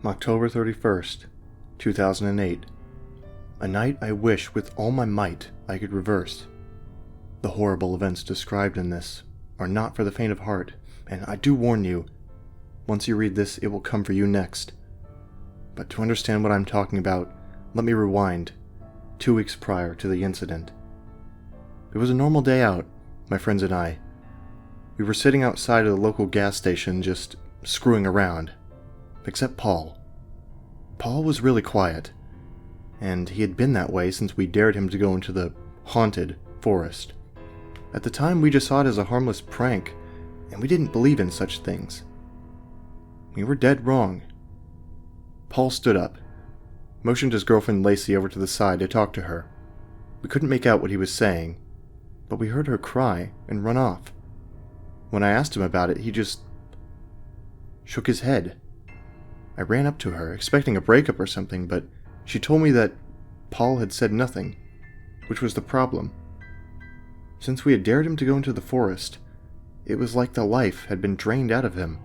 October 31st, 2008. A night I wish with all my might I could reverse. The horrible events described in this are not for the faint of heart, and I do warn you, once you read this, it will come for you next. But to understand what I'm talking about, let me rewind 2 weeks prior to the incident. It was a normal day out, my friends and I. We were sitting outside of the local gas station just screwing around. Except Paul. Paul was really quiet, and he had been that way since we dared him to go into the haunted forest. At the time, we just saw it as a harmless prank, and we didn't believe in such things. We were dead wrong. Paul stood up, motioned his girlfriend Lacey over to the side to talk to her. We couldn't make out what he was saying, but we heard her cry and run off. When I asked him about it, he just shook his head. I ran up to her, expecting a breakup or something, but she told me that Paul had said nothing, which was the problem. Since we had dared him to go into the forest, it was like the life had been drained out of him.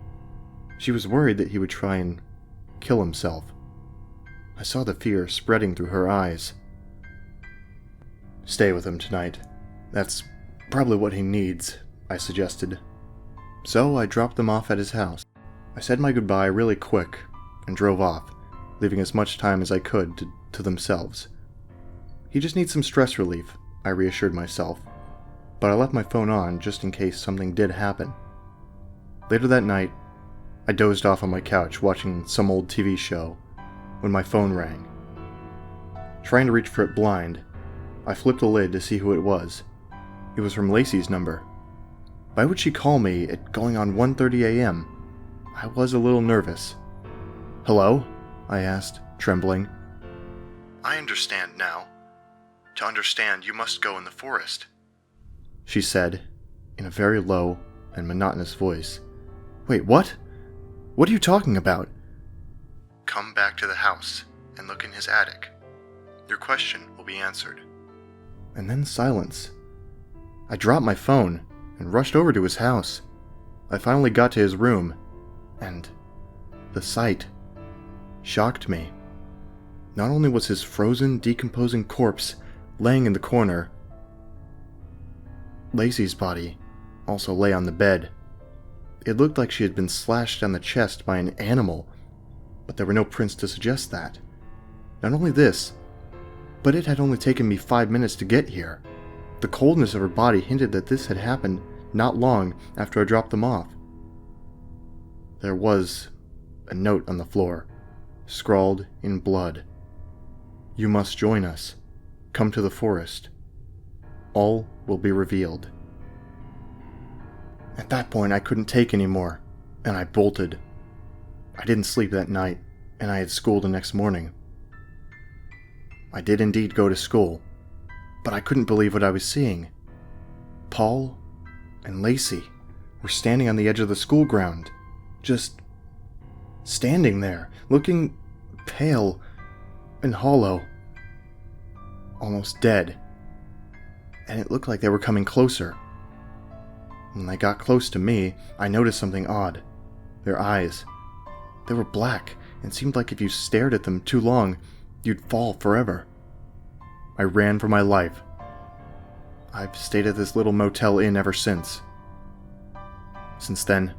She was worried that he would try and kill himself. I saw the fear spreading through her eyes. "Stay with him tonight. That's probably what he needs," I suggested. So I dropped them off at his house. I said my goodbye really quick and drove off, leaving as much time as I could to themselves. He just needs some stress relief, I reassured myself, but I left my phone on just in case something did happen. Later that night, I dozed off on my couch watching some old TV show when my phone rang. Trying to reach for it blind, I flipped the lid to see who it was. It was from Lacey's number. Why would she call me at going on 1:30 a.m.? I was a little nervous. "Hello?" I asked, trembling. "I understand now. To understand, you must go in the forest," she said, in a very low and monotonous voice. "Wait, what? What are you talking about?" "Come back to the house and look in his attic. Your question will be answered." And then silence. I dropped my phone and rushed over to his house. I finally got to his room, and the sight shocked me. Not only was his frozen, decomposing corpse laying in the corner, Lacey's body also lay on the bed. It looked like she had been slashed down the chest by an animal, but there were no prints to suggest that. Not only this, but it had only taken me 5 minutes to get here. The coldness of her body hinted that this had happened not long after I dropped them off. There was a note on the floor, scrawled in blood. "You must join us. Come to the forest. All will be revealed." At that point, I couldn't take any more, and I bolted. I didn't sleep that night, and I had school the next morning. I did indeed go to school, but I couldn't believe what I was seeing. Paul and Lacey were standing on the edge of the school ground, just standing there, looking pale and hollow, almost dead, and it looked like they were coming closer. When they got close to me, I noticed something odd. Their eyes. They were black and seemed like if you stared at them too long, you'd fall forever. I ran for my life. I've stayed at this little motel inn ever since. Since then,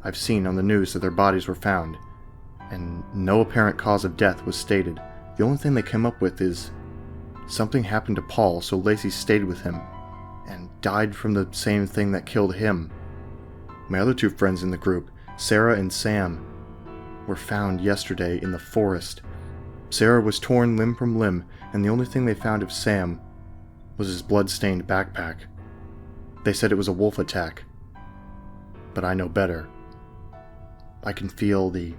I've seen on the news that their bodies were found, and no apparent cause of death was stated. The only thing they came up with is something happened to Paul, so Lacey stayed with him and died from the same thing that killed him. My other 2 friends in the group, Sarah and Sam, were found yesterday in the forest. Sarah was torn limb from limb, and the only thing they found of Sam was his blood-stained backpack. They said it was a wolf attack, but I know better. I can feel the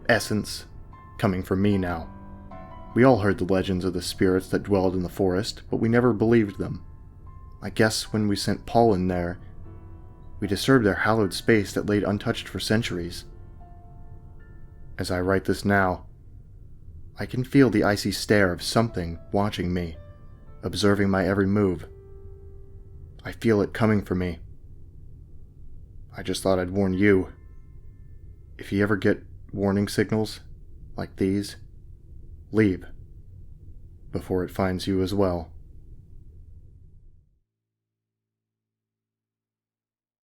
essence coming from me now. We all heard the legends of the spirits that dwelled in the forest, but we never believed them. I guess when we sent Paul in there, we disturbed their hallowed space that laid untouched for centuries. As I write this now, I can feel the icy stare of something watching me, observing my every move. I feel it coming for me. I just thought I'd warn you. If you ever get warning signals, like these, leave before it finds you as well.